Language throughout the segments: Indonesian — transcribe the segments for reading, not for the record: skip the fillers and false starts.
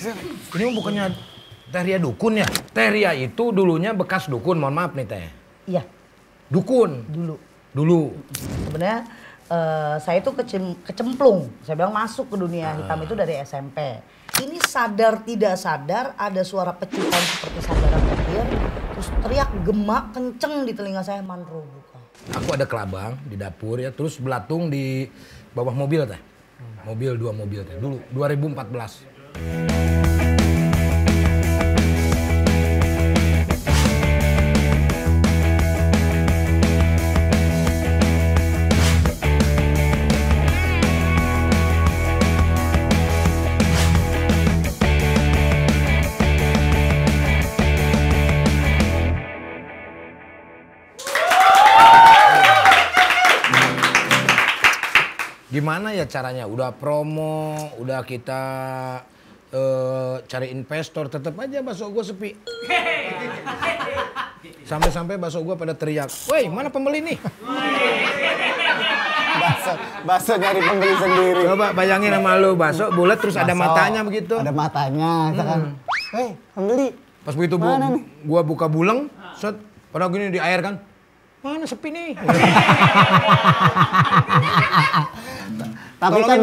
Ini bukannya Tehria dukun ya? Tehria itu dulunya bekas dukun, mohon maaf nih Teh. Iya. Dukun? Dulu. Sebenarnya saya itu kecemplung, saya bilang masuk ke dunia hitam itu dari SMP. Ini sadar tidak sadar ada suara pecutan seperti sambaran petir, terus teriak gemak kenceng di telinga saya, Manro buka. Aku ada kelabang di dapur ya, terus belatung di bawah mobil Teh. Mobil, 2 mobil Teh, dulu 2014. Gimana ya caranya? Udah promo, udah kita cari investor, tetap aja bakso gue sepi. Sampai-sampai bakso gue pada teriak, "Woi, mana pembeli nih?" Bakso nyari pembeli sendiri. Coba bayangin sama lu, bakso bulat terus ada matanya begitu. Ada matanya, kan. Hei, pembeli. Pas begitu gua buka buleng, set, pada gini di air kan. Mana sepi nih? Tapi kan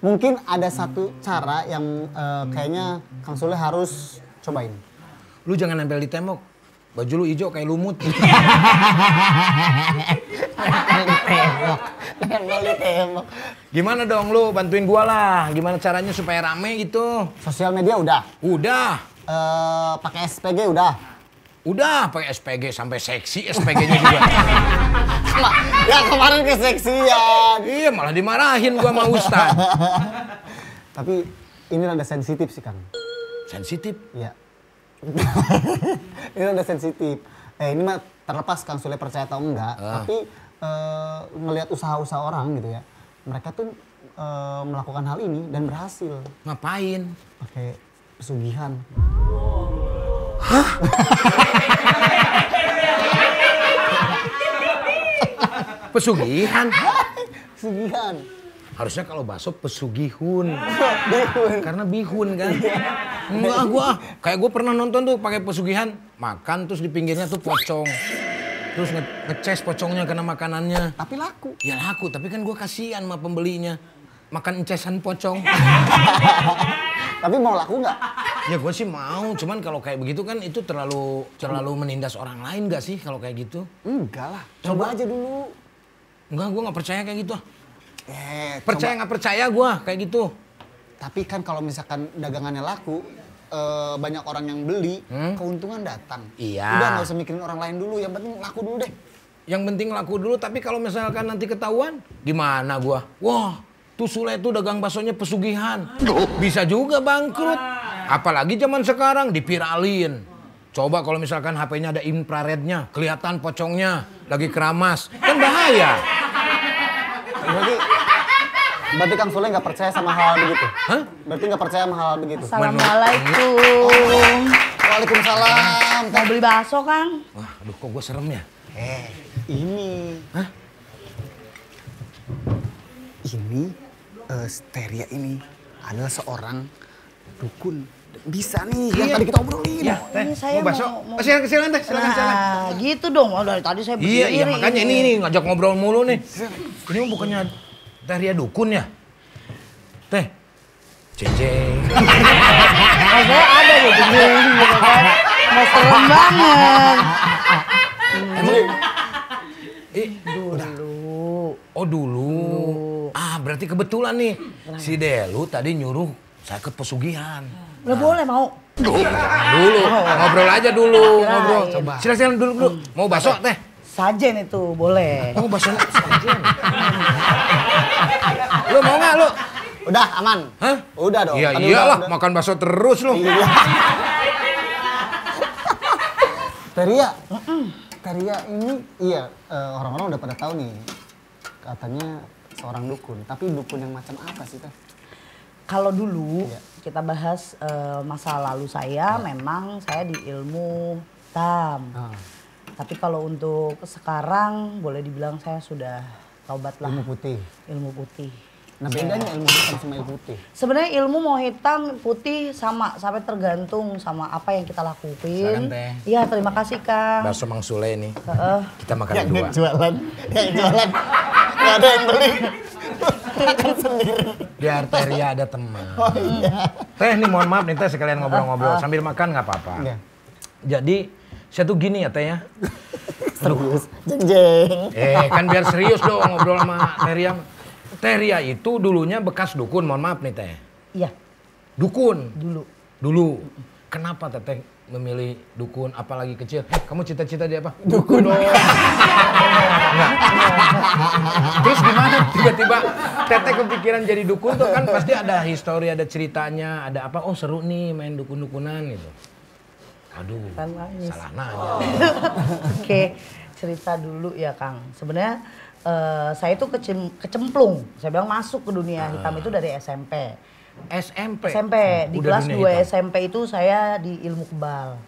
mungkin ada satu cara yang kayaknya Kang Sule harus cobain. Lu jangan nempel di tembok. Baju lu hijau kayak lumut. Nempel di tembok. Gimana dong lu bantuin gua lah. Gimana caranya supaya rame gitu? Sosial media udah. Udah. Pakai SPG udah. Udah pakai SPG sampai seksi SPG-nya juga. Ya kemarin keseksian. Iya malah dimarahin gua sama Ustaz. Tapi ini rada sensitif sih Kang. Sensitif? Iya. Ini rada sensitif. Ini mah terlepas Kang Sule percaya atau enggak. Tapi ngelihat usaha-usaha orang gitu ya. Mereka tuh melakukan hal ini dan berhasil. Ngapain? Pakai pesugihan. Hah? Pesugihan? Pesugihan. Harusnya kalau bakso pesugihun. Karena bihun kan. Enggak kayak gue pernah nonton tuh pakai pesugihan, makan terus di pinggirnya tuh pocong. Terus ngeces pocongnya karena makanannya. Tapi laku. Ya laku, tapi kan gue kasihan sama pembelinya. Makan encesan pocong. Tapi mau laku nggak? Ya gue sih mau, cuman kalau kayak begitu kan itu terlalu menindas orang lain gak sih kalau kayak gitu? Enggak lah, coba aja dulu. Enggak, gue gak percaya kayak gitu. Percaya nggak percaya gue kayak gitu. Tapi kan kalau misalkan dagangannya laku, banyak orang yang beli, keuntungan datang. Iya. Udah nggak usah mikirin orang lain dulu, yang penting laku dulu deh. Yang penting laku dulu, tapi kalau misalkan nanti ketahuan, gimana gue? Wah, tuh Sule tuh dagang baksonya pesugihan. Bisa juga bangkrut. Apalagi zaman sekarang dipiralin. Coba kalau misalkan HP-nya ada infrarednya, kelihatan pocongnya lagi keramas, kan bahaya. Berarti Kang Sule nggak percaya sama hal begitu? Hah? Berarti nggak percaya sama hal begitu? Assalamualaikum. Waalaikumsalam. Mau beli bakso, Kang? Wah, aduh kok gue serem ya? Ini. Hah? Ini, Steria ini adalah seorang dukun. Bisa nih, yang tadi kita obrolin. Iya, Teh. Ini saya Mau bakso? mau- Silakan Teh, silakan. Nah, gitu dong. Oh, dari tadi saya berdiri. Iya, makanya ini ngajak ngobrol mulu nih. Ini mah bukannya Tehria dukun ya? Teh. Ceng. Oh, saya ada gitu kan. Mau serem banget. Dulu. Oh dulu. Ah berarti kebetulan nih. Si Delu tadi nyuruh saya ke pesugihan. Udah boleh mau. Dulu. Ngobrol aja dulu. Ngobrol. Coba. Silakan dulu. Mau bakso Teh? Sajen itu boleh. Oh bakso sajen. Lu mau nggak lu? Udah, aman? Hah? Udah dong. Iya Tadi iyalah udah. makan bakso terus lu. Iya. Teria ini, iya orang-orang udah pada tahu nih. Katanya seorang dukun. Tapi dukun yang macam apa sih Teh? Kalau dulu kita bahas masa lalu saya, memang saya di ilmu hitam. Tapi kalau untuk sekarang boleh dibilang saya sudah taubat lah. Ilmu putih. Ilmu putih. Nah bedanya ilmu hitam sama ilmu putih? Sebenarnya ilmu mau hitam, putih sama, sampai tergantung sama apa yang kita lakuin. Silakan, Teh. Iya, terima kasih Kang. Bakso Mang Sule nih. Heeh. Kita makan Yang berdua. jualan, nggak ada yang beli. Makan sendiri. Biar Teria ada teman. Oh iya. Teh nih mohon maaf nih Teh sekalian ngobrol-ngobrol sambil makan nggak apa-apa. Iya. Jadi saya tuh gini ya Teh ya. Serius, jeng. Kan biar serius dong ngobrol sama Teria. Teria itu dulunya bekas dukun, mohon maaf nih Teh. Iya, Dukun. dulu. Kenapa Teteh memilih dukun apalagi kecil? Kamu cita-cita di apa? Dukun dong. Enggak. Terus gimana tiba-tiba Teteh kepikiran jadi dukun tuh kan pasti ada histori, ada ceritanya, ada apa? Oh seru nih main dukun-dukunan gitu. Aduh, Kan nangis. salah nanya. Oke, cerita dulu ya Kang. Sebenarnya saya itu kecemplung. Saya bilang masuk ke dunia hitam itu dari SMP. SMP. SMP di Udah kelas dunia 2 hitam. SMP itu saya di ilmu kebal.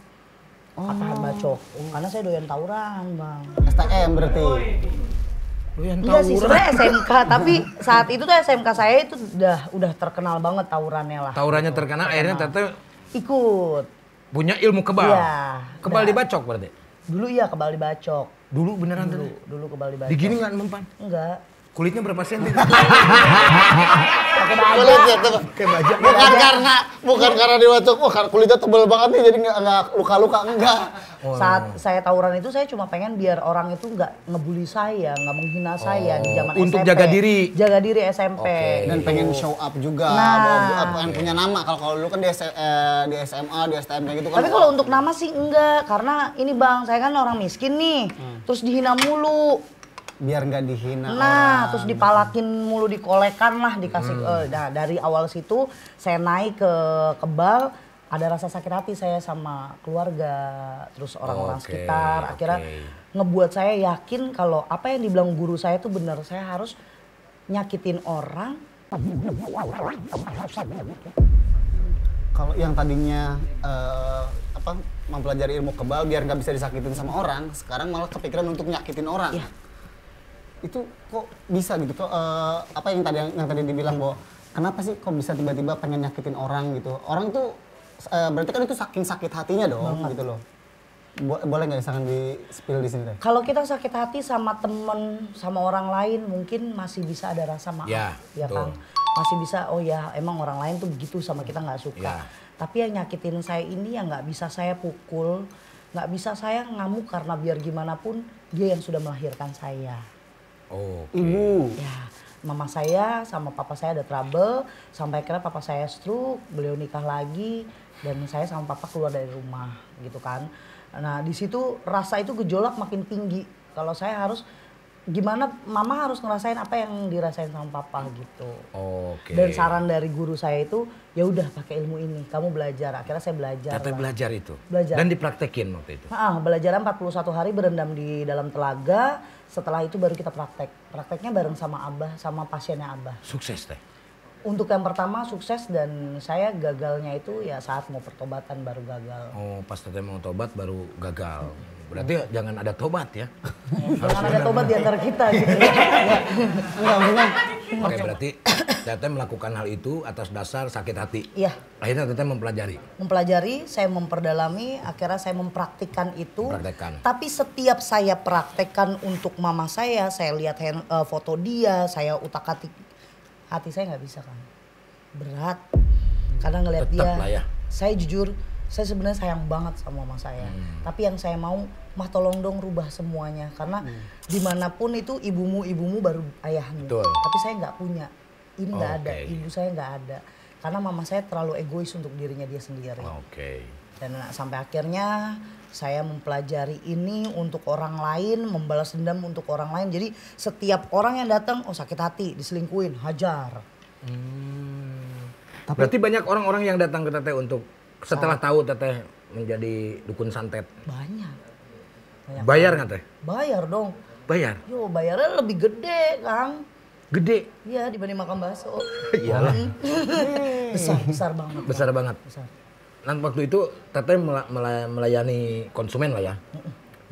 Patahan bacok. Karena saya doyan tawuran, Bang. STM berarti. Lu yang Enggak sih, tawuran. sebenarnya SMK, tapi saat itu tuh SMK saya itu udah terkenal banget tawurannya lah. Tawurannya terkenal, akhirnya Teteh Ikut. punya ilmu kebal. Iya. Kebal Nah. dibacok berarti. Dulu iya kebal dibacok. Dulu beneran Teteh. Dulu kebal dibacok. Digini nggak mempan? Enggak. Kulitnya berapa senti? Pakai baja. Kulitnya tuh. Kayak bajak. Bukan karena dibacok, wah kulitnya tebal banget nih jadi nggak luka-luka, enggak. Saat saya tawuran itu saya cuma pengen biar orang itu nggak ngebully saya, nggak menghina saya di zaman Untuk SMP. jaga diri. Jaga diri SMP. Oke. Dan pengen show up juga, Nah. pengen punya nama. Kalau dulu kan di SMA, di STM kayak gitu kan. Tapi kalau untuk nama sih enggak, karena ini Bang, saya kan orang miskin nih, terus dihina mulu. biar nggak dihina Nah, orang. terus dipalakin mulu, dikolekan lah, dikasih. Nah, dari awal situ saya naik ke kebal, ada rasa sakit hati saya sama keluarga, terus orang-orang Oke, sekitar. Akhirnya oke. ngebuat saya yakin kalau apa yang dibilang guru saya itu benar. Saya harus nyakitin orang. Kalau yang tadinya mempelajari ilmu kebal biar nggak bisa disakitin sama orang, sekarang malah kepikiran untuk nyakitin orang. Iya. Itu kok bisa gitu? Kok apa yang tadi dibilang bahwa kenapa sih kok bisa tiba-tiba pengen nyakitin orang gitu? Orang tuh berarti kan itu saking sakit hatinya dong gitu loh. Boleh nggak misalkan di spill di sini deh? Kalau kita sakit hati sama temen, sama orang lain, mungkin masih bisa ada rasa maaf, Ya, Kang. betul. Masih bisa, oh ya emang orang lain tuh begitu sama kita nggak suka. Ya. Tapi yang nyakitin saya ini yang nggak bisa saya pukul, nggak bisa saya ngamuk karena biar gimana pun dia yang sudah melahirkan saya. Oke. Ibu. Ya, mama saya sama papa saya ada trouble, sampai akhirnya papa saya stroke, beliau nikah lagi, dan saya sama papa keluar dari rumah gitu kan. Nah di situ rasa itu gejolak makin tinggi. Kalau saya harus gimana, mama harus ngerasain apa yang dirasain sama papa gitu. Oke. Dan saran dari guru saya itu, ya udah pakai ilmu ini, kamu belajar. Akhirnya saya belajar. Teteh lah. belajar itu. Belajar. Dan dipraktekin waktu itu. Belajar 41 hari berendam di dalam telaga. Setelah itu baru kita praktek. Prakteknya bareng sama Abah, sama pasiennya Abah. Sukses Teh. Untuk yang pertama sukses, dan saya gagalnya itu ya saat mau pertobatan baru gagal. Oh, pas Teteh mau tobat baru gagal. Berarti jangan ada tobat ya. Jangan ada tobat di antara kita gitu. Enggak, maksudnya Oke, berarti Teteh melakukan hal itu atas dasar sakit hati. Iya, Akhirnya Teteh mempelajari. mempelajari, saya memperdalami, akhirnya saya mempraktikkan itu. Mempraktekkan. Tapi setiap saya praktekkan untuk mama saya lihat foto dia, saya utak-atik, hati saya nggak bisa kan. Berat. Karena ngelihat Tetap dia, lah ya. saya jujur, saya sebenarnya sayang banget sama mama saya. Tapi yang saya mau, mah tolong dong rubah semuanya. Karena dimanapun itu ibumu baru ayahmu. Betul. Tapi saya nggak punya. Ini nggak ada, Oke. ibu saya nggak ada. Karena mama saya terlalu egois untuk dirinya dia sendiri. Oke. Dan sampai akhirnya saya mempelajari ini untuk orang lain, membalas dendam untuk orang lain. Jadi setiap orang yang datang, oh sakit hati, diselingkuhin, hajar. Berarti banyak orang-orang yang datang ke Teteh untuk setelah tahu Teteh menjadi dukun santet. Banyak. Bayar nggak Teh? Bayar dong. Bayar. Yo bayarnya lebih gede Kang. Gede. Iya dibanding makan bakso. Iyalah. Besar banget. Besar banget. Besar. Dan waktu itu Teteh melayani konsumen lah ya.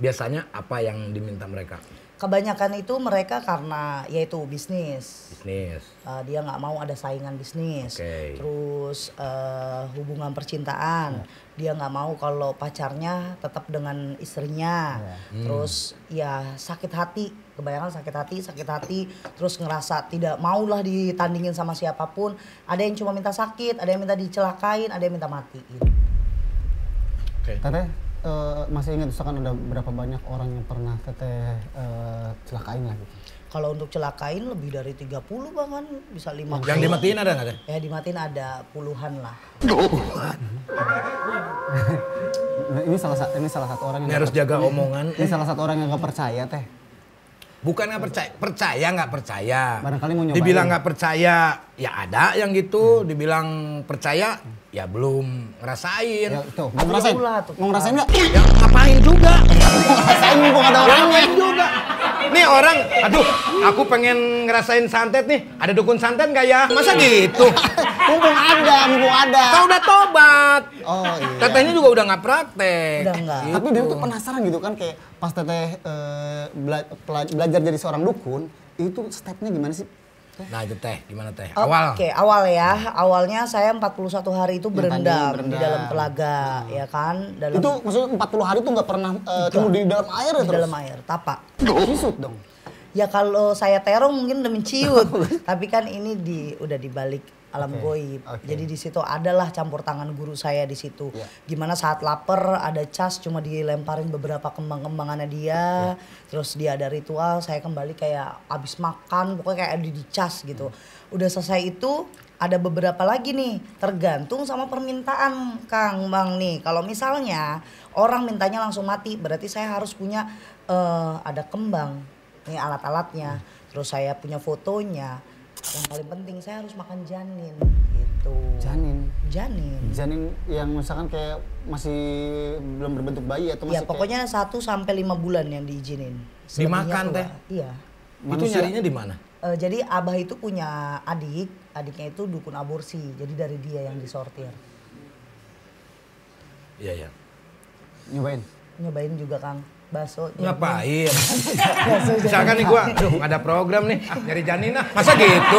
Biasanya apa yang diminta mereka? Kebanyakan itu mereka karena yaitu bisnis. Bisnis. Dia nggak mau ada saingan bisnis. Terus hubungan percintaan. Dia nggak mau kalau pacarnya tetap dengan istrinya. Terus ya sakit hati. Kebanyakan sakit hati. Terus ngerasa tidak maulah ditandingin sama siapapun. Ada yang cuma minta sakit, ada yang minta dicelakain, ada yang minta mati. Gitu. Teteh masih ingat misalkan ada berapa banyak orang yang pernah teteh celakain lah gitu? Kalau untuk celakain lebih dari 30 bahkan bisa 50. Yang dimatiin ada nggak? Ya dimatiin ada puluhan lah. Nah, ini salah satu orang yang harus jaga omongan. Ini salah satu orang yang nggak percaya teh. Bukan nggak percaya, nggak percaya. Barangkali mau nyobain. Dibilang nggak percaya, ya ada yang gitu. Dibilang percaya, ya belum ngerasain. Ya, tuh, mau ngerasain? Mau ngerasain nggak? Ya ngapain juga? Ngerasain mumpung ada orangnya. Ngapain juga? Nih orang, aduh, aku pengen ngerasain santet nih. Ada dukun santet nggak ya? Masa gitu? mumpung ada. Kau udah tobat. Oh iya. Tetehnya juga udah nggak praktek. Udah enggak. Tapi dia tuh penasaran gitu kan kayak pas teteh belajar jadi seorang dukun, itu stepnya gimana sih? Nah itu teh, gimana teh? Oke, awal ya. Awalnya saya 41 hari itu berendam di dalam telaga, ya kan? Itu maksudnya 40 hari tuh nggak pernah tunggu di dalam air ya di terus? dalam air, tapak. Sisut dong. Ya kalau saya terong mungkin udah menciut, tapi kan ini udah dibalik alam goib. Jadi di situ adalah campur tangan guru saya di situ. Gimana saat lapar ada cas cuma dilemparin beberapa kembang-kembangannya dia. Terus dia ada ritual, saya kembali kayak abis makan pokoknya kayak ada dicas gitu. Udah selesai itu ada beberapa lagi nih, tergantung sama permintaan Kang Bang nih. Kalau misalnya orang mintanya langsung mati, berarti saya harus punya ada kembang, nih alat-alatnya. Terus saya punya fotonya. Yang paling penting saya harus makan janin gitu. Janin yang misalkan kayak masih belum berbentuk bayi atau masih ya pokoknya 1 sampai 5 bulan yang diizinin. Dimakan teh? Iya. Itu nyarinya di mana? Jadi abah itu punya adiknya itu dukun aborsi. Jadi dari dia yang disortir. Iya. Nyobain juga Kang. Bakso. Ngapain? Misalkan nih gua, aduh ada program nih, nyari janin ah. Masa gitu?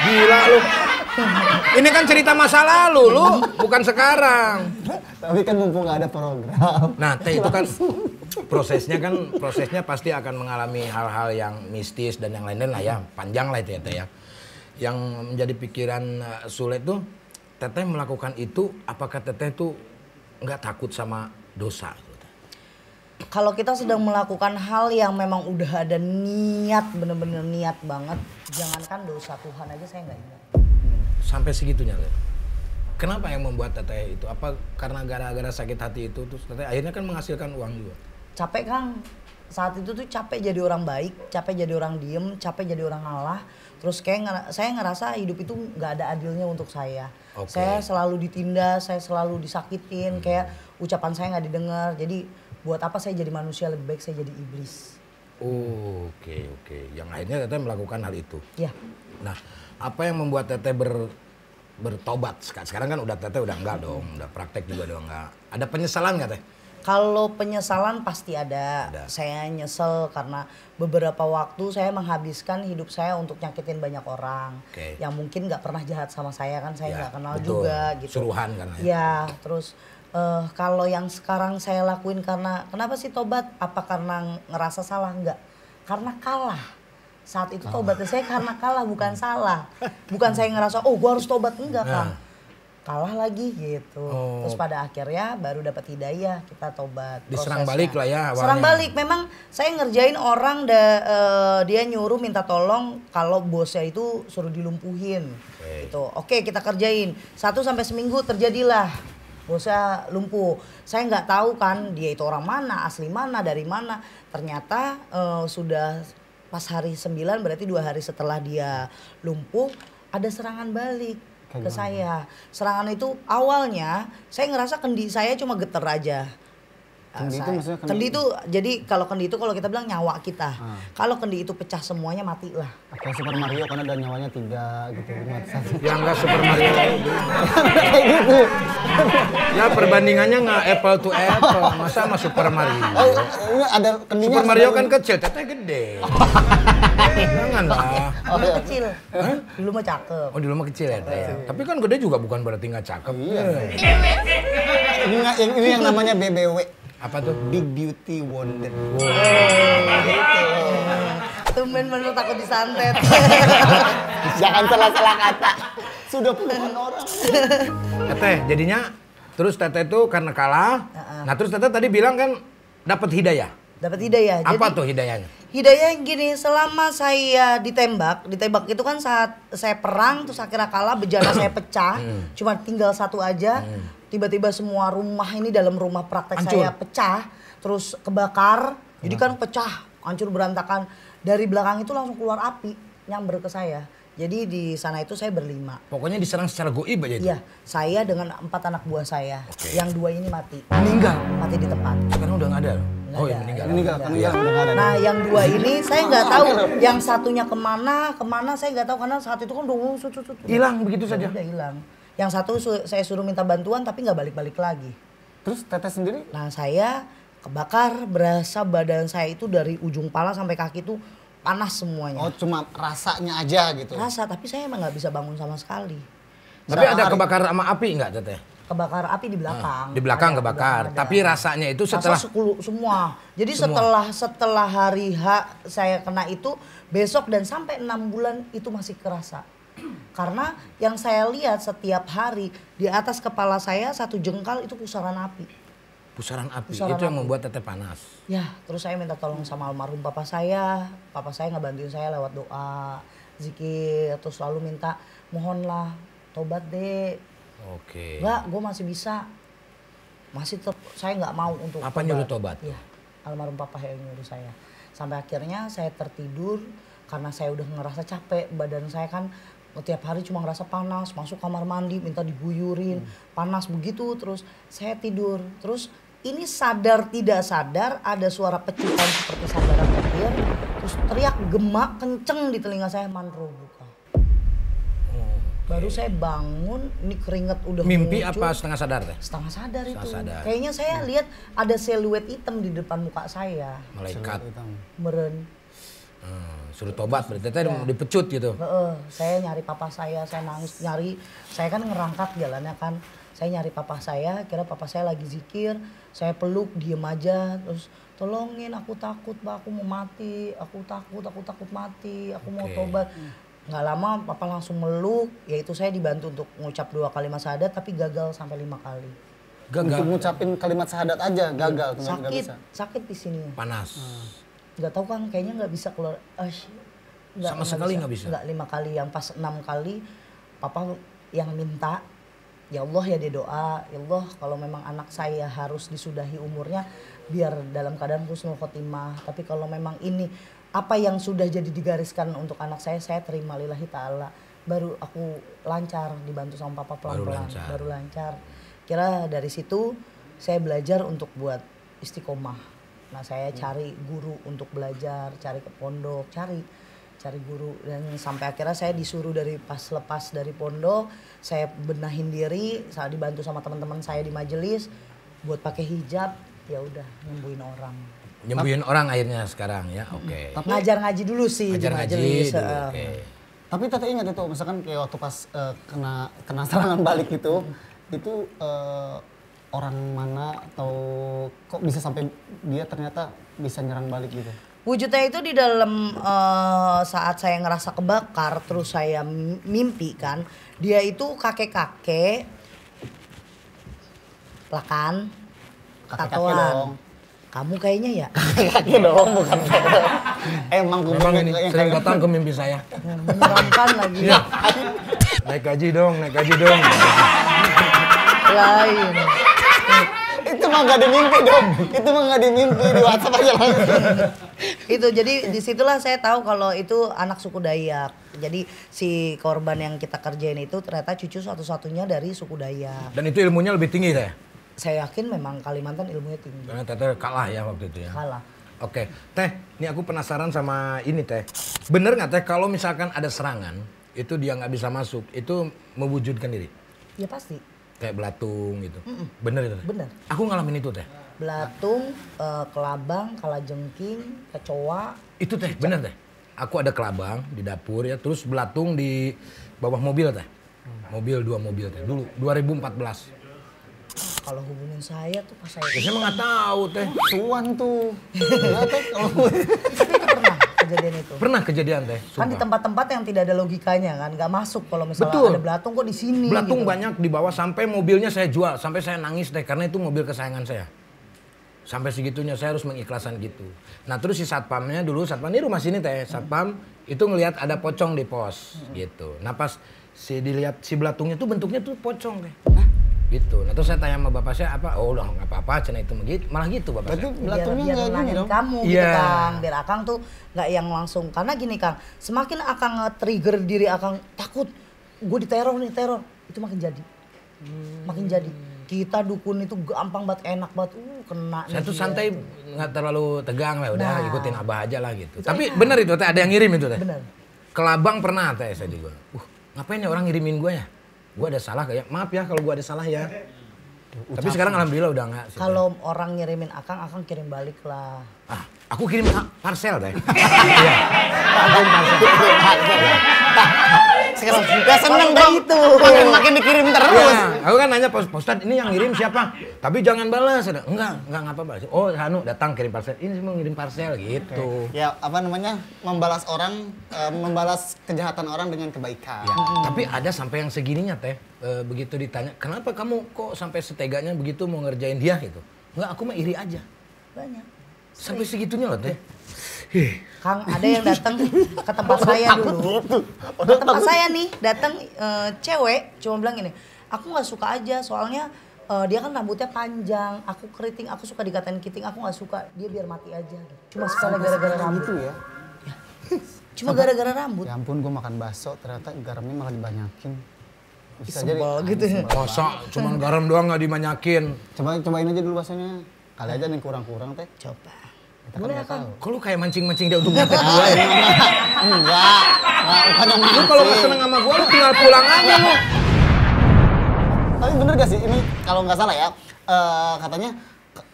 Gila lu. Ini kan cerita masa lalu lu, bukan sekarang. Tapi kan mumpung gak ada program. Nah teh itu kan prosesnya pasti akan mengalami hal-hal yang mistis dan yang lain-lain lah ya. Panjang lah itu ya teh ya. Yang menjadi pikiran Sule tuh, teteh melakukan itu, apakah teteh tuh nggak takut sama dosa? Kalau kita sedang melakukan hal yang memang udah ada niat, bener-bener niat banget, jangankan dosa Tuhan aja saya nggak ingat. Sampai segitunya, Teh. Kenapa yang membuat teteh itu? Apa karena gara-gara sakit hati itu, terus teteh akhirnya kan menghasilkan uang juga? Capek Kang, saat itu tuh capek jadi orang baik, capek jadi orang diem, capek jadi orang ngalah. Terus kayak saya ngerasa hidup itu nggak ada adilnya untuk saya. Saya selalu ditindas, saya selalu disakitin, kayak ucapan saya nggak didengar. Jadi buat apa saya jadi manusia, lebih baik saya jadi iblis. Oke. Yang akhirnya teteh melakukan hal itu. Iya. Nah, apa yang membuat teteh bertobat? Sekarang kan udah teteh udah enggak dong, udah praktek juga dong enggak. Ada penyesalan nggak teh? Kalau penyesalan pasti ada. Saya nyesel karena beberapa waktu saya menghabiskan hidup saya untuk nyakitin banyak orang. Yang mungkin nggak pernah jahat sama saya kan, saya nggak kenal juga gitu. Suruhan kan ya? Ya, terus kalau yang sekarang saya lakuin karena, kenapa sih tobat? Apa karena ngerasa salah? Enggak. Karena kalah. Saat itu tobatnya saya karena kalah, bukan salah. Bukan saya ngerasa, oh gua harus tobat. Enggak Kang. Kalah lagi gitu. Terus pada akhirnya baru dapat hidayah, kita tobat. Diserang balik lah ya awalnya. Serang balik. Memang saya ngerjain orang, dia nyuruh minta tolong kalau bosnya itu suruh dilumpuhin. Gitu. Oke, kita kerjain. 1 sampai seminggu terjadilah. Bosnya lumpuh. Saya nggak tahu kan dia itu orang mana, asli mana, dari mana. Ternyata sudah pas hari 9, berarti 2 hari setelah dia lumpuh, ada serangan balik ke saya. Serangan itu awalnya saya ngerasa kendi saya cuma geter aja. Kendi itu maksudnya kendi itu, jadi kalau kendi itu kalau kita bilang nyawa kita. Kalau kendi itu pecah semuanya, matilah. Kayak Super Mario kan ada nyawanya 3 gitu. Yang enggak Super Mario. Kayak gitu. Ya perbandingannya nggak apple to apple, masa sama Super Mario. Oh, ini ada kendinya. Super Mario kan kecil, teteh gede. Janganlah. Dulu kecil. Dulu mah cakep. Oh di rumah kecil ya teh. Tapi kan gede juga bukan berarti nggak cakep. Iya. Ini yang namanya BBW. Apa tuh? Big Beauty Wonder. Tumben menurut takut disantet. Jangan salah-salah kata. Sudah puluhan orang. Teteh, jadinya terus teteh tuh karena kalah. Nah terus teteh tadi bilang kan dapat hidayah. Dapat hidayah. Apa Jadi, tuh hidayahnya? hidayah gini, selama saya ditembak itu kan saat saya perang terus akhirnya kalah, bejana saya pecah, cuma tinggal satu aja. Tiba-tiba semua rumah ini dalam rumah praktek Hancur. saya pecah, terus kebakar. Jadi kan pecah, hancur berantakan. Dari belakang itu langsung keluar api, nyamber ke saya. Jadi di sana itu saya berlima. Pokoknya diserang secara goib aja itu. Iya, saya dengan 4 anak buah saya. Oke. Yang 2 ini mati. Meninggal. Mati di tempat. Sekarang udah nggak ada. Nggak Oh ya ada. meninggal. Meninggal, kan udah nggak ada. Nah yang 2 ini saya nggak tahu. Yang satunya kemana saya nggak tahu karena saat itu kan udah Hilang begitu saja. Udah hilang. Yang satu saya suruh minta bantuan tapi nggak balik-balik lagi. Terus teteh sendiri? Nah saya kebakar, berasa badan saya itu dari ujung pala sampai kaki itu panas semuanya. Oh cuma rasanya aja gitu. Rasa, tapi saya emang nggak bisa bangun sama sekali. Tapi ada kebakar sama api nggak teteh? Kebakar api di belakang. Di belakang Ada, kebakar. ada. Tapi rasanya itu setelah Rasa semua. Jadi Semua. setelah hari H saya kena itu, besok dan sampai 6 bulan itu masih kerasa. Karena yang saya lihat setiap hari di atas kepala saya 1 jengkal itu pusaran api. pusaran api Pusaran itu yang api. membuat teteh panas. Ya, terus saya minta tolong sama almarhum papa saya. Papa saya ngebantuin saya lewat doa, zikir, terus selalu minta mohonlah tobat deh. Oke. Enggak, gue masih bisa. Masih tetap saya nggak mau untuk Apa nyuruh tobat? Iya, almarhum papa yang nyuruh saya. Sampai akhirnya saya tertidur karena saya udah ngerasa capek. Badan saya kan tiap hari cuma ngerasa panas, masuk kamar mandi minta diguyurin, panas begitu. Terus saya tidur, terus ini sadar tidak sadar ada suara pecutan seperti sambaran petir. Terus teriak gemak kenceng di telinga saya, Manro buka. Baru saya bangun, ini keringet udah Mimpi muncul. apa setengah sadar teh? Setengah sadar itu. Setengah sadar. Kayaknya saya lihat ada siluet hitam di depan muka saya. Malaikat. Meren. Suruh tobat berarti teteh dipecut gitu. Saya nyari papa saya nangis, nyari. Saya kan ngerangkak jalannya kan. Saya nyari papa saya, kira papa saya lagi zikir. Saya peluk, diem aja. Terus tolongin, aku takut Pak, aku mau mati. Aku takut mati, aku mau Oke. tobat. Nggak lama papa langsung meluk, yaitu saya dibantu untuk ngucap 2 kalimat syahadat tapi gagal sampai 5 kali. Untuk Gagal. ngucapin kalimat syahadat aja gagal, nggak Sakit, bisa. sakit di sini. Panas. Nggak tahu kan, kayaknya nggak bisa keluar. Sama sekali nggak bisa? Nggak, 5 kali, yang pas 6 kali papa yang minta, ya Allah ya dia doa, ya Allah kalau memang anak saya harus disudahi umurnya biar dalam keadaan husnul khotimah. Tapi kalau memang ini apa yang sudah jadi digariskan untuk anak saya terima lillahi ta'ala. Baru aku lancar, dibantu sama papa pelan-pelan, baru lancar. Kira dari situ saya belajar untuk buat istiqomah. Nah saya cari guru untuk belajar, cari ke pondok, cari guru. Dan sampai akhirnya saya disuruh dari pas lepas dari pondok, saya benahin diri, saya dibantu sama teman-teman saya di majelis buat pakai hijab, ya udah nyembuhin orang. Nyembuhin orang akhirnya sekarang ya. Oke. Ngajar ngaji dulu sih Ngajar di ngaji majelis. dulu. Oke. Tapi teteh ingat itu, misalkan kayak waktu pas kena serangan balik itu orang mana atau kok bisa sampai dia ternyata bisa nyerang balik gitu? Wujudnya itu di dalam saat saya ngerasa kebakar, terus saya mimpi kan, dia itu kakek-kakek, lah kan, Kakek-kakek tatoan. dong. Kamu kayaknya ya, Kaki dong, bukan. Emang Memang ini sering datang ke mimpi saya. menyeramkan lagi. Iya. Naik gaji dong, naik gaji dong. Lain. Itu mah gak dimimpi dong. Itu mah gak dimimpi, di WhatsApp aja langsung. Itu jadi disitulah saya tahu kalau itu anak suku Dayak. Jadi si korban yang kita kerjain itu ternyata cucu satu-satunya dari suku Dayak. Dan itu ilmunya lebih tinggi teh. Saya yakin memang Kalimantan ilmunya tinggi. Karena teteh kalah ya waktu itu ya. Kalah. Oke, teh, ini aku penasaran sama ini teh. Bener nggak teh kalau misalkan ada serangan, itu dia nggak bisa masuk, itu mewujudkan diri? Ya pasti. Kayak belatung gitu. Bener itu teh? Bener. Aku ngalamin itu teh. Belatung, kelabang, kalajengking, kecoa. Itu teh, bener teh. Aku ada kelabang di dapur ya, terus belatung di bawah mobil teh. Mobil, 2 mobil teh. Dulu, 2014. Kalau hubungin saya tuh pas saya... Ya, saya mah nggak tahu teh. Tuan tuh. Ya, teh, kalau Tapi itu pernah kejadian itu. Pernah kejadian teh. Kan di sumpah. tempat-tempat yang tidak ada logikanya kan, nggak masuk kalau misalnya Betul. ada belatung kok di sini. Belatung gitu. banyak di bawah sampai mobilnya saya jual. Sampai saya nangis teh, karena itu mobil kesayangan saya. Sampai segitunya saya harus mengikhlaskan gitu. Nah terus si satpamnya dulu, satpam ini rumah sini teh. Satpam itu ngelihat ada pocong di pos gitu. Nah pas dilihat si belatungnya tuh bentuknya tuh pocong teh. Gitu. Nah terus saya tanya sama bapak saya apa? Oh udah nggak apa-apa, cina itu begitu. Malah gitu bapak berarti saya. belatungnya biar nggak gini nenangin dong. kamu gitu Iya. Kang, biar Akang tuh nggak yang langsung. Karena gini Kang, semakin Akang nge-trigger diri Akang takut, gue diteror nih, teror, itu makin jadi. Makin jadi. Kita dukun itu gampang banget, enak banget, kena. Saya nih tuh dia. santai, nggak terlalu tegang lah, udah Nah. ikutin abah aja lah gitu. Tapi bener itu teh, ada yang ngirim itu teh. Bener. Kelabang pernah teh saya juga. Ngapain ya orang ngirimin gue ya? Gue ada salah kayak, maaf ya kalau gue ada salah ya. Tapi sekarang alhamdulillah udah enggak. Kalau orang ngirimin Akang, Akang kirim balik lah. Ah, aku kirim parcel teh. Iya. Kirim parcel. Sekarang udah seneng Kalau dong. gitu. Makin dikirim terus. Iya, aku kan nanya Pak Ustadz ini yang ngirim siapa? Tapi jangan balas. Enggak ngapa balas. Oh, Hanu datang kirim parcel. Ini mau ngirim parcel gitu. Ya apa namanya, membalas orang, membalas kejahatan orang dengan kebaikan. Ya, tapi ada sampai yang segininya teh. Begitu ditanya, kenapa kamu kok sampai seteganya begitu mau ngerjain dia gitu? Enggak, aku mah iri aja. Banyak. Sampai segitunya loh teh. Kang, ada yang datang ke tempat saya dulu. Ke tempat saya nih, datang cewek, cuma bilang gini, aku nggak suka aja, soalnya dia kan rambutnya panjang, aku keriting, aku suka dikatain kiting, aku nggak suka, dia biar mati aja. Cuma sekali gara-gara rambut. Gitu ya. Cuma gara-gara rambut. Ya ampun, gue makan bakso ternyata garamnya malah dibanyakin. Bisa Sebel gitu ya. Masa cuman garam doang nggak dimanyakin. Cobain aja dulu baksonya. Kali aja nih kurang-kurang teh. Coba. Kita kan nggak tahu. Kok lu kayak mancing-mancing dia untuk nyantet gua ya? Enggak, bukan yang Lu kalau nggak seneng sama gua lu tinggal pulang aja lu. Tapi bener gak sih ini kalau nggak salah ya, katanya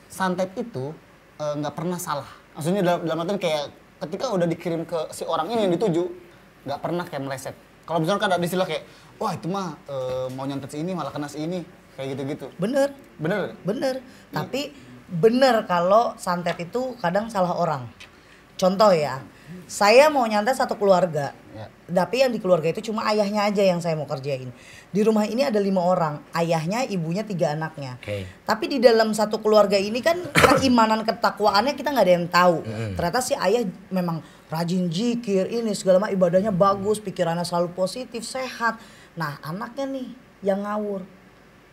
santet itu nggak pernah salah. Maksudnya dalam artian kayak ketika udah dikirim ke si orang ini yang dituju, nggak pernah kayak meleset. Kalau misalnya kan ada istilah kayak, wah itu mah mau nyantet si ini malah kena si ini, kayak gitu-gitu. Bener, Bener? bener. Tapi bener kalau santet itu kadang salah orang. Contoh ya, saya mau nyantet satu keluarga. Ya. Tapi yang di keluarga itu cuma ayahnya aja yang saya mau kerjain. Di rumah ini ada 5 orang, ayahnya, ibunya, 3 anaknya. Oke. Tapi di dalam satu keluarga ini kan keimanan ketakwaannya kita nggak ada yang tahu. Ternyata si ayah memang rajin zikir, ini segala macam ibadahnya bagus, pikirannya selalu positif, sehat. Nah anaknya nih yang ngawur.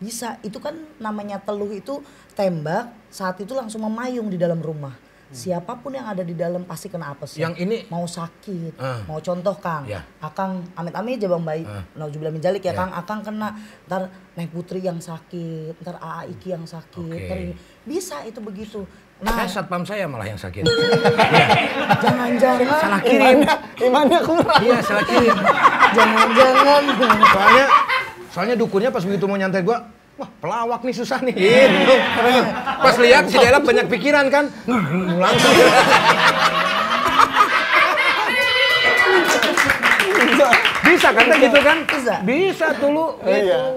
Bisa, itu kan namanya teluh itu tembak, saat itu langsung memayung di dalam rumah. Siapapun yang ada di dalam pasti kena apes. Yang ini mau sakit, mau contoh Kang, Ya. Akang amit-amit aja Bang Bayi, nauzubillah min dzalik ya Ya. Kang, Akang kena, ntar Neng Putri yang sakit, ntar Aa Iki yang sakit, Oke. ntar ini. Bisa itu begitu. Nah, satpam saya malah yang sakit. jangan-jangan, Salah kirim. Imannya kurang. Iya, salah kirim. jangan-jangan. Soalnya dukunnya pas begitu mau nyantet gua, wah pelawak nih susah nih gitu. Pas lihat si Dela banyak pikiran kan, langsung. Bisa kan gitu kan? Bisa. Bisa dulu. Iya.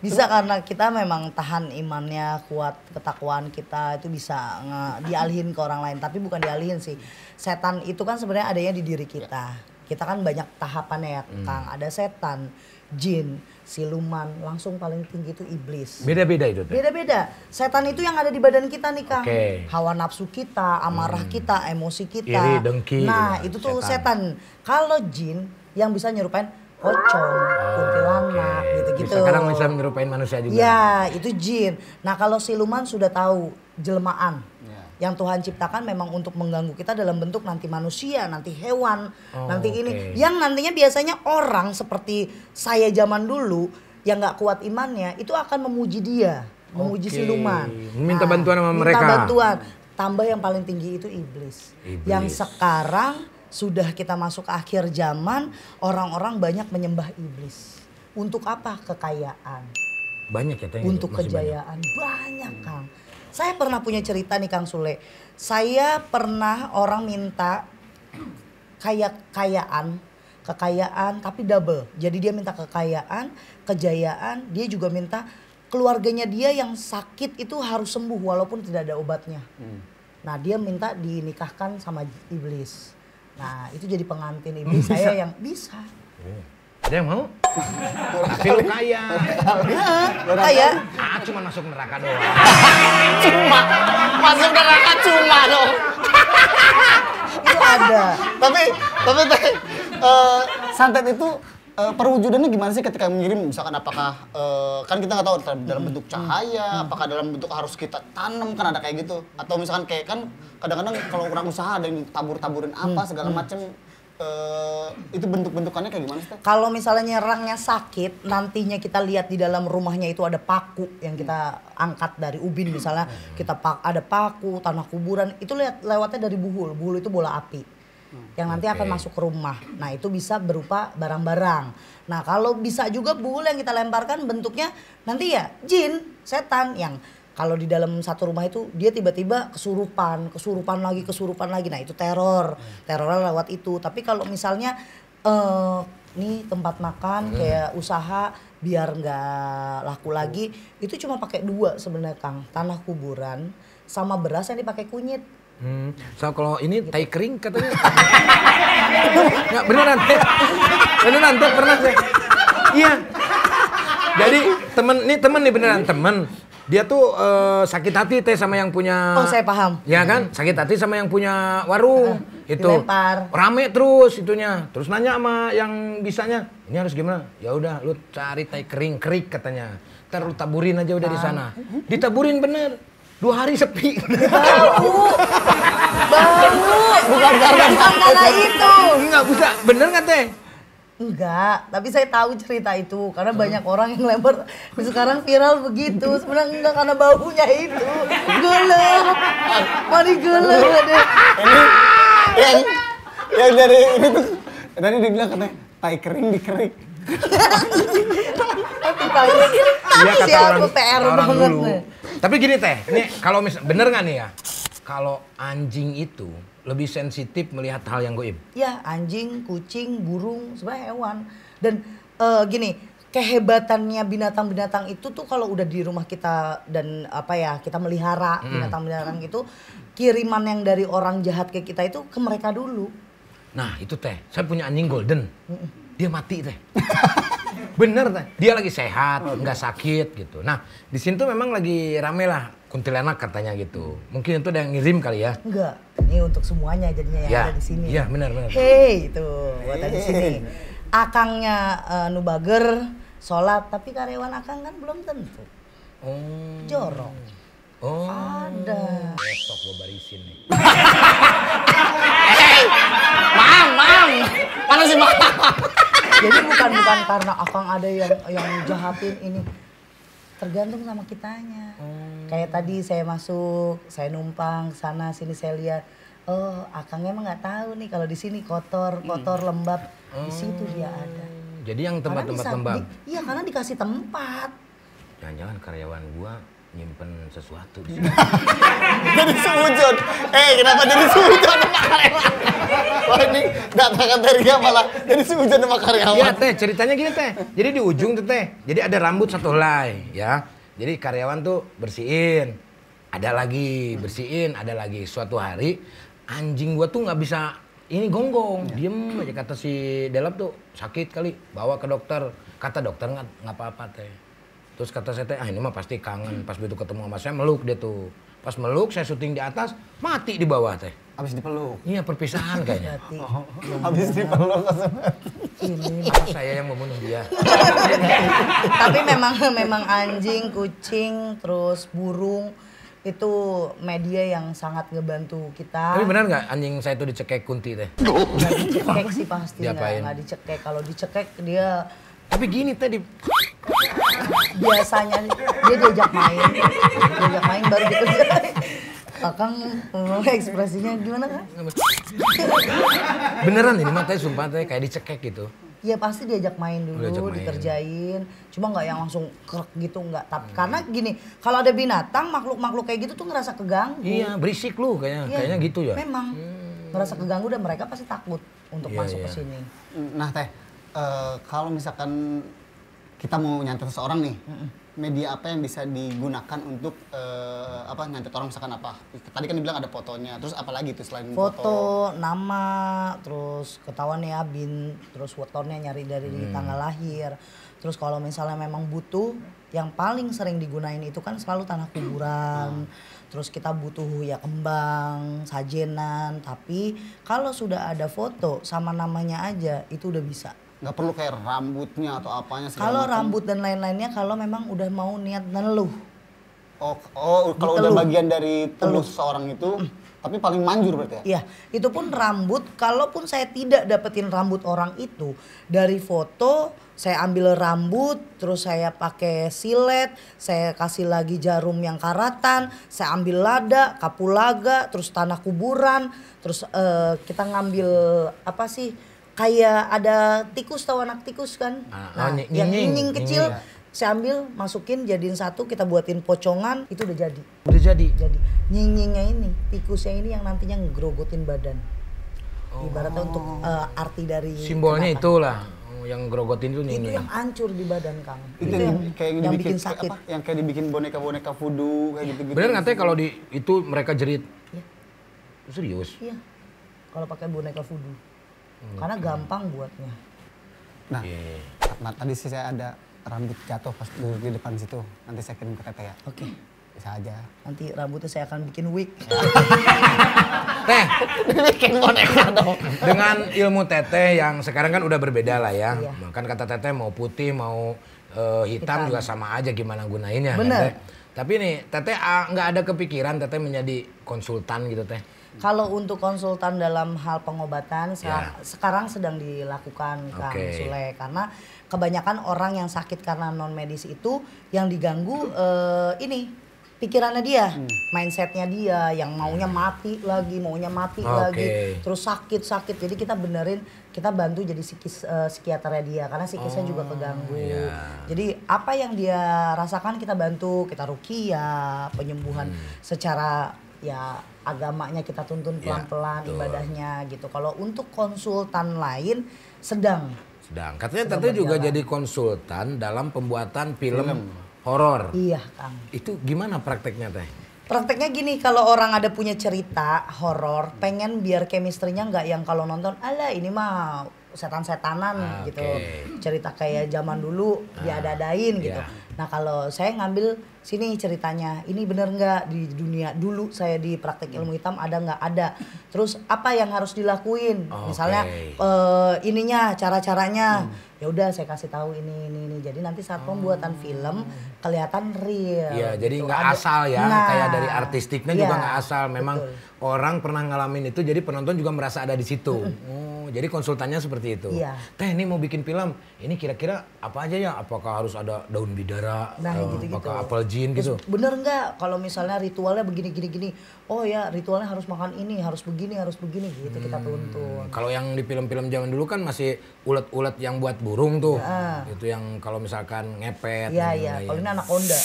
Bisa karena kita memang tahan imannya kuat, ketakwaan kita itu bisa dialihin ke orang lain, tapi bukan dialihin sih. Setan itu kan sebenarnya adanya di diri kita. Kita kan banyak tahapannya ya Kang. Ada setan, jin, siluman, langsung paling tinggi itu iblis. Beda-beda itu teh. Beda-beda. Setan itu yang ada di badan kita nih Kang. Oke. Hawa nafsu kita, amarah kita, emosi kita. Iri, dengki, Nah gitu, itu tuh setan. setan. Kalau jin yang bisa nyerupain pocong, kuntilanak, gitu-gitu. Bisa kadang bisa menyerupain manusia juga. Ya itu jin. Nah kalau siluman sudah tahu jelmaan. Ya. Yang Tuhan ciptakan memang untuk mengganggu kita dalam bentuk nanti manusia, nanti hewan, nanti oke. ini. Yang nantinya biasanya orang seperti saya zaman dulu yang nggak kuat imannya itu akan memuji dia, memuji Oke. siluman. Minta bantuan sama mereka. Minta bantuan. Tambah yang paling tinggi itu iblis. Iblis. Yang sekarang sudah kita masuk ke akhir zaman, orang-orang banyak menyembah iblis. Untuk apa? Kekayaan. Banyak ya Teh? Untuk Masih kejayaan banyak Kang. Saya pernah punya cerita nih Kang Sule. Saya pernah orang minta kekayaan tapi double. Jadi dia minta kekayaan, kejayaan, dia juga minta keluarganya dia yang sakit itu harus sembuh walaupun tidak ada obatnya. Nah dia minta dinikahkan sama iblis. Nah itu jadi pengantin iblis saya yang bisa. Ada yang mau? Tapi lu kaya. Kaya. Cuma masuk neraka doang. Cuma masuk neraka cuma dong. Itu ada. Tapi Teh, santet itu perwujudannya gimana sih ketika mengirim? Misalkan apakah kan kita nggak tahu dalam bentuk cahaya, apakah dalam bentuk harus kita tanam, kan ada kayak gitu, atau misalkan kayak kan kadang-kadang kalau orang usaha ada yang tabur-taburin apa segala macam. Itu bentuk-bentukannya kayak gimana sih? Kalau misalnya nyerangnya sakit, nantinya kita lihat di dalam rumahnya itu ada paku yang kita angkat dari ubin misalnya, ada paku, tanah kuburan, itu lewatnya dari buhul. Buhul itu bola api yang nanti akan masuk ke rumah. Nah itu bisa berupa barang-barang. Nah kalau bisa juga buhul yang kita lemparkan bentuknya nanti ya jin, setan yang kalau di dalam satu rumah itu dia tiba-tiba kesurupan lagi. Nah itu terornya lewat itu. Tapi kalau misalnya nih tempat makan kayak usaha biar nggak laku lagi, itu cuma pakai 2 sebenarnya Kang, tanah kuburan sama beras yang dipakai kunyit. So kalau ini tai kering katanya. Nggak beneran Teh. Beneran Teh pernah Teh. Iya. Jadi temen nih beneran temen. Dia tuh sakit hati Teh sama yang punya. Oh saya paham. Ya kan, sakit hati sama yang punya warung. Itu dilempar. rame terus itunya. Terus nanya sama yang bisanya, ini harus gimana? Ya udah, lu cari tai kering kerik katanya. Ntar lu taburin aja udah di sana. Ditaburin bener. 2 hari sepi. Baru. Bukan karena itu. Enggak bisa, bener nggak Teh? Enggak, tapi saya tahu cerita itu karena banyak orang yang lempar. Sekarang viral begitu, sebenarnya enggak karena baunya itu. Gelap, mari gelap deh. Ini yang dari ini tuh tadi dibilang katanya tai kering dikerik. Iya kata Siapa orang, PR orang banget dulu. nih. Tapi gini Teh, ini kalau bener nggak nih ya? Kalau anjing itu lebih sensitif melihat hal yang goib. Ya anjing, kucing, burung, sebenarnya hewan. Dan gini, kehebatannya binatang-binatang itu tuh kalau udah di rumah kita dan kita melihara binatang-binatang itu, kiriman yang dari orang jahat ke kita itu ke mereka dulu. Nah itu Teh, saya punya anjing golden. Dia mati Teh. Bener Teh, dia lagi sehat, nggak sakit gitu. Nah di sini tuh memang lagi rame lah kuntilanak katanya gitu. Mungkin itu ada yang ngirim kali ya? Enggak, ini untuk semuanya jadinya yang ada di sini. Iya benar. Hei itu buat di sini. Akangnya nubager sholat, tapi karyawan akang kan belum tentu. Oh. Jorok. Oh. Ada. Besok gua barisin nih. Mam, mana sih Mam? Jadi bukan karena akang ada yang jahatin ini. Tergantung sama kitanya. Kayak tadi saya masuk, saya numpang sana sini saya lihat. Oh, akangnya emang nggak tahu nih kalau di sini kotor, lembab. Di situ dia ada. Jadi yang tempat-tempat lembab. Iya, karena dikasih tempat. Jangan-jangan karyawan gua nyimpen sesuatu di sini. Jadi sujud. Kenapa jadi sujud sama karyawan? Wah ini datang dari dia malah jadi sujud sama karyawan. Iya Teh, ceritanya gini Teh. Jadi di ujung tuh Teh, jadi ada rambut 1 helai ya. Jadi karyawan tuh bersihin, ada lagi bersihin, ada lagi. Suatu hari anjing gua tuh nggak bisa ini gonggong, diem aja kata si Delap tuh sakit kali, bawa ke dokter. Kata dokter nggak apa-apa Teh. Terus kata saya Teh, ini mah pasti kangen. Pas begitu ketemu sama saya meluk dia tuh. Pas meluk saya syuting di atas, mati di bawah Teh. Habis dipeluk. Iya perpisahan kayaknya. Habis dipeluk Ini. Saya yang membunuh dia. Tapi memang anjing, kucing, terus burung itu media yang sangat ngebantu kita. Tapi benar nggak anjing saya itu dicekek kunti Teh? Nggak dicekek sih pasti Diapain? nggak dicekek. Kalau dicekek dia Tapi gini Teh, biasanya dia diajak main baru dikerjain. Akang ekspresinya gimana kan? beneran ini mah Teh, sumpah Teh kayak dicekek gitu. Ya pasti diajak main dulu, Diajak main. dikerjain. Cuma nggak yang langsung krek gitu nggak. Karena gini, kalau ada binatang, makhluk-makhluk kayak gitu tuh ngerasa keganggu. Iya, berisik lu Iya, kayaknya gitu ya. Memang ngerasa keganggu dan mereka pasti takut untuk Iya, masuk iya. ke sini. Nah Teh, kalau misalkan kita mau nyantet seseorang nih, media apa yang bisa digunakan untuk nyantet orang misalkan apa? Tadi kan dibilang ada fotonya, terus apa lagi tuh selain Foto, nama, terus ketahuan ya terus wetonnya nyari dari tanggal lahir. Terus kalau misalnya memang butuh, yang paling sering digunain itu kan selalu tanah kuburan. Terus kita butuh ya kembang, sajenan. Tapi kalau sudah ada foto sama namanya aja itu udah bisa. Nggak perlu kayak rambutnya atau apanya segala Kalau macam? rambut dan lain-lainnya kalau memang udah mau niat neluh. Kalau udah Diteluh. bagian dari tubuh seseorang itu, tapi paling manjur berarti ya? Iya, itu pun rambut, kalaupun saya tidak dapetin rambut orang itu, dari foto saya ambil rambut, terus saya pakai silet, saya kasih lagi jarum yang karatan, saya ambil lada, kapulaga, terus tanah kuburan, terus kita ngambil apa sih, kayak ada tikus, tahu anak tikus kan? Ah, oh, yang nying-nying, nying kecil, nying-nying. saya ambil, masukin, jadiin satu, kita buatin pocongan, itu udah jadi. Udah jadi. Jadi nying-nyingnya ini, tikusnya ini yang nantinya ngegrogotin badan. Ibaratnya untuk arti dari Simbolnya kenapa. itulah yang grogotin itu Itu nying. yang hancur di badan Kang. Itu yang bikin dibikin sakit. yang kayak dibikin boneka-boneka voodoo kayak gitu-gitu. Bener katanya kalau di itu mereka jerit. Iya. Serius? Iya. Kalau pakai boneka voodoo. Karena gampang buatnya. Nah, Iya. tadi sih saya ada rambut jatuh pas duduk di depan situ. Nanti saya kirim ke Teteh ya. Oke. Bisa aja. Nanti rambutnya saya akan bikin wig. Teh, Bikin boneka dong. dengan ilmu Teteh yang sekarang kan udah berbeda lah ya. Iya. Kan kata Teteh mau putih mau hitam Hitam. juga sama aja gimana gunainnya. kan, Bener. Teh? Tapi nih Teteh nggak ada kepikiran Teteh menjadi konsultan gitu Teh. Kalau untuk konsultan dalam hal pengobatan Ya. sekarang sedang dilakukan Kang Oke. Sule, karena kebanyakan orang yang sakit karena non medis itu yang diganggu ini pikirannya dia, mindsetnya dia, yang maunya mati lagi, Oke. lagi, terus sakit. Jadi kita benerin, kita bantu jadi psikiaternya dia karena psikisnya juga keganggu. iya. Jadi apa yang dia rasakan kita bantu, kita ruqyah, penyembuhan secara ya agamanya kita tuntun Ya, pelan-pelan betul. ibadahnya gitu. Kalau untuk konsultan lain sedang Katanya Sedang Teteh juga berjalan. jadi konsultan dalam pembuatan film horor. iya Kang. Itu gimana prakteknya Teh? Prakteknya gini, kalau orang ada punya cerita horor, pengen biar chemistry-nya nggak yang kalau nonton, alah ini mah setan-setanan gitu. Oke. Cerita kayak zaman dulu diada-adain gitu. iya. Nah kalau saya ngambil sini ceritanya, ini bener nggak di dunia dulu saya di praktek ilmu hitam ada nggak ada. Terus apa yang harus dilakuin? Oke. Misalnya ininya, cara-caranya. Ya udah saya kasih tahu ini. Jadi nanti saat pembuatan film kelihatan real. Iya, jadi gitu. nggak Ada- asal ya, Nah, kayak dari artistiknya iya, juga nggak asal. Memang betul. orang pernah ngalamin itu, jadi penonton juga merasa ada di situ. Oh, jadi konsultannya seperti itu. Iya. Teh, ini mau bikin film, ini kira-kira apa aja ya? Apakah harus ada daun bidara? Nah, gitu-gitu. Apakah apel jin Terus gitu? bener nggak kalau misalnya ritualnya begini. Oh ya ritualnya harus makan ini, harus begini gitu kita tuntun. Kalau yang di film-film zaman dulu kan masih ulet-ulet yang buat burung tuh. Itu yang kalau misalkan ngepet. Iya dan iya. lain-lain. Kalau ini anaconda.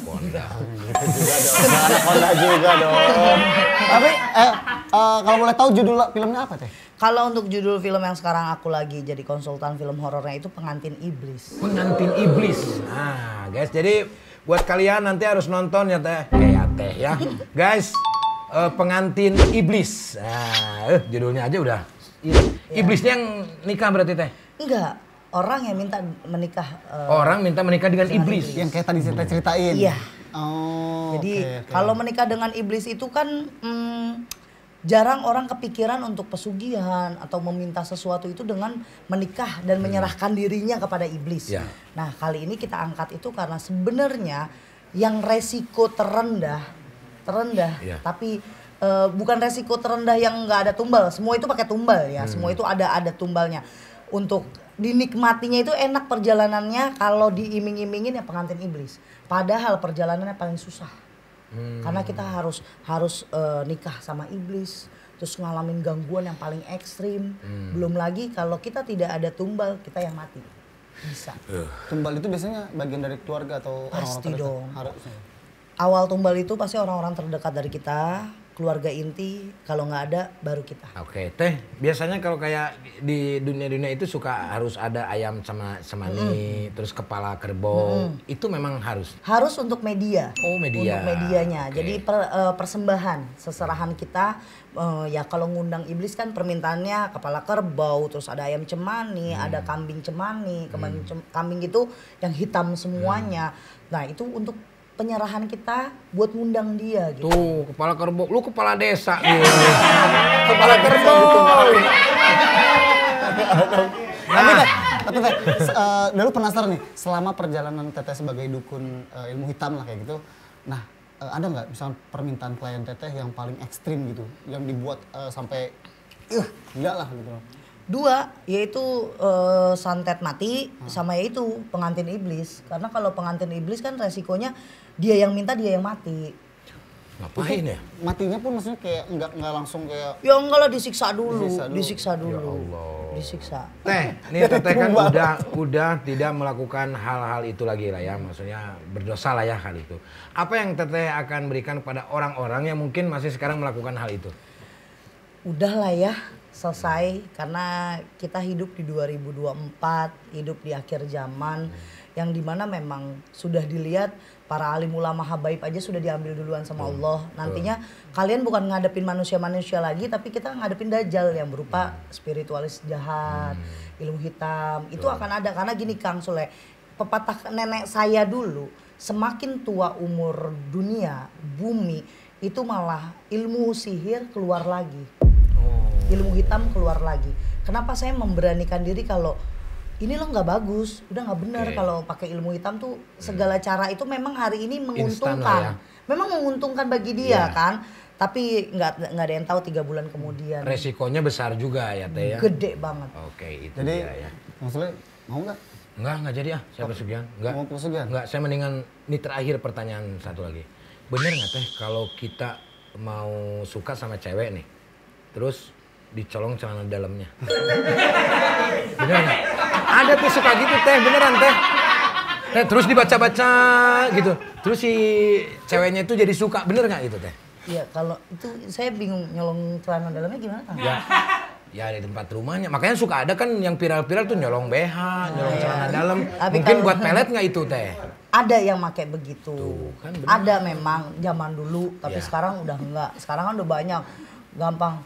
Konda. Gitu juga dong. Anaconda juga dong. Tapi kalau boleh tahu judul filmnya apa Teh? Kalau untuk judul film yang sekarang aku lagi jadi konsultan film horornya itu Pengantin Iblis. Pengantin Iblis. Nah, guys, jadi buat kalian nanti harus nonton ya Teh. Kayak Teh ya. Guys, Pengantin Iblis. Nah, judulnya aja udah. Iblisnya yang nikah berarti Teh? Enggak, orang yang minta menikah. Orang minta menikah dengan iblis. Yang kayak tadi saya ceritain. Iya. Oh. Jadi oke. kalau menikah dengan iblis itu kan jarang orang kepikiran untuk pesugihan atau meminta sesuatu itu dengan menikah dan menyerahkan dirinya kepada iblis. Ya. Nah kali ini kita angkat itu karena sebenarnya yang resiko terendah, Ya. tapi bukan resiko terendah yang nggak ada tumbal. Semua itu pakai tumbal ya. Semua itu ada tumbalnya. Untuk dinikmatinya itu enak perjalanannya kalau diiming-imingin ya pengantin iblis. Padahal perjalanannya paling susah. Karena kita harus nikah sama iblis, terus ngalamin gangguan yang paling ekstrim. Belum lagi kalau kita tidak ada tumbal, kita yang mati. Bisa. Tumbal itu biasanya bagian dari keluarga atau orang-orang Pasti terdekat? dong. Harusnya. Awal tumbal itu pasti orang-orang terdekat dari kita, keluarga inti, kalau nggak ada baru kita. Oke, Teh, biasanya kalau kayak di dunia-dunia itu suka harus ada ayam sama semani, terus kepala kerbau. Itu memang harus. Harus untuk media. Oh, media. Untuk medianya. Oke. Jadi persembahan, seserahan kita. Ya kalau ngundang iblis kan permintaannya kepala kerbau, terus ada ayam cemani, ada kambing cemani, kambing itu yang hitam semuanya. Nah itu untuk penyerahan kita buat ngundang dia gitu. Tuh, kepala kerbau. Lu kepala desa nih. Kepala kerbau. Tapi Teh, dulu penasaran nih, selama perjalanan Teteh sebagai dukun ilmu hitam lah kayak gitu. Nah, ada nggak misalnya permintaan klien Teteh yang paling ekstrim gitu, yang dibuat sampai gila lah gitu. Dua, yaitu santet mati sama yaitu pengantin iblis. Karena kalau pengantin iblis kan resikonya dia yang minta, dia yang mati. Ngapain ya? Matinya pun maksudnya kayak nggak langsung kayak Ya enggak lah, disiksa dulu. Disiksa Disiksa dulu. Ya Allah. Disiksa. Teh, nih Teteh kan udah tidak melakukan hal-hal itu lagi lah ya, maksudnya berdosa lah ya hal itu. Apa yang Teteh akan berikan kepada orang-orang yang mungkin masih sekarang melakukan hal itu? Udahlah ya, selesai. Karena kita hidup di 2024, hidup di akhir zaman. Yang dimana memang sudah dilihat para alim ulama habaib aja sudah diambil duluan sama Allah. Nantinya kalian bukan ngadepin manusia-manusia lagi, tapi kita ngadepin dajjal yang berupa spiritualis jahat, ilmu hitam. Itu akan ada, karena gini Kang Sule, pepatah nenek saya dulu, semakin tua umur dunia, bumi, itu malah ilmu sihir keluar lagi. Ilmu hitam keluar lagi. Kenapa saya memberanikan diri kalau ini lo nggak bagus, udah nggak benar kalau pakai ilmu hitam tuh segala cara itu memang hari ini menguntungkan, Instan lah ya. memang menguntungkan bagi dia kan, tapi nggak ada yang tahu 3 bulan kemudian. Resikonya besar juga ya Teh ya? Gede banget. Oke, itu jadi dia ya. maksudnya mau nggak? Enggak jadi saya pesugihan. Enggak. Mau pesugihan? Enggak, saya mendingan ini terakhir pertanyaan satu lagi. Bener nggak Teh kalau kita mau suka sama cewek nih, terus dicolong celana dalamnya? Bener nggak? Ada tuh suka gitu Teh, beneran Teh. Terus dibaca-baca gitu. Terus si ceweknya itu jadi suka, bener nggak gitu Teh? Iya, kalau itu saya bingung nyolong celana dalamnya gimana Kang? Ya di tempat rumahnya. Makanya suka ada kan yang viral-viral tuh nyolong BH, nyolong celana dalam. Tapi Mungkin kalau- buat pelet nggak itu Teh? Ada yang pakai begitu. kan bener. Ada memang zaman dulu, tapi Ya. sekarang udah enggak. Sekarang kan udah banyak, gampang.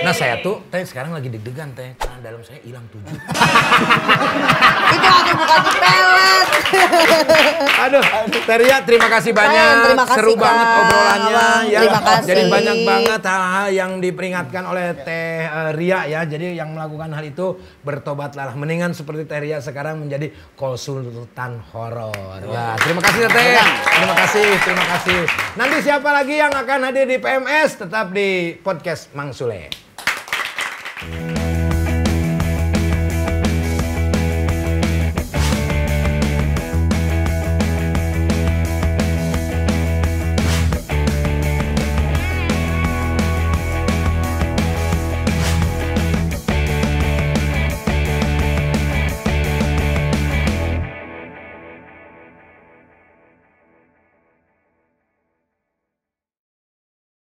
Nah saya tuh Teh sekarang lagi deg-degan Teh. Celana dalam saya hilang 7. Itu aku bukan di pelet. Aduh, Teria terima kasih banyak. Terima kasih, Seru Kak. banget obrolannya ya. Terima kasih. Jadi banyak banget hal-hal yang diperingatkan oleh Teh Ria ya. Jadi yang melakukan hal itu bertobatlah. Mendingan seperti Teh Ria sekarang menjadi konsultan horor. Wah, terima kasih Teh. Terima kasih. Nanti siapa lagi yang akan hadir di PMS tetap di podcast Mang Sule.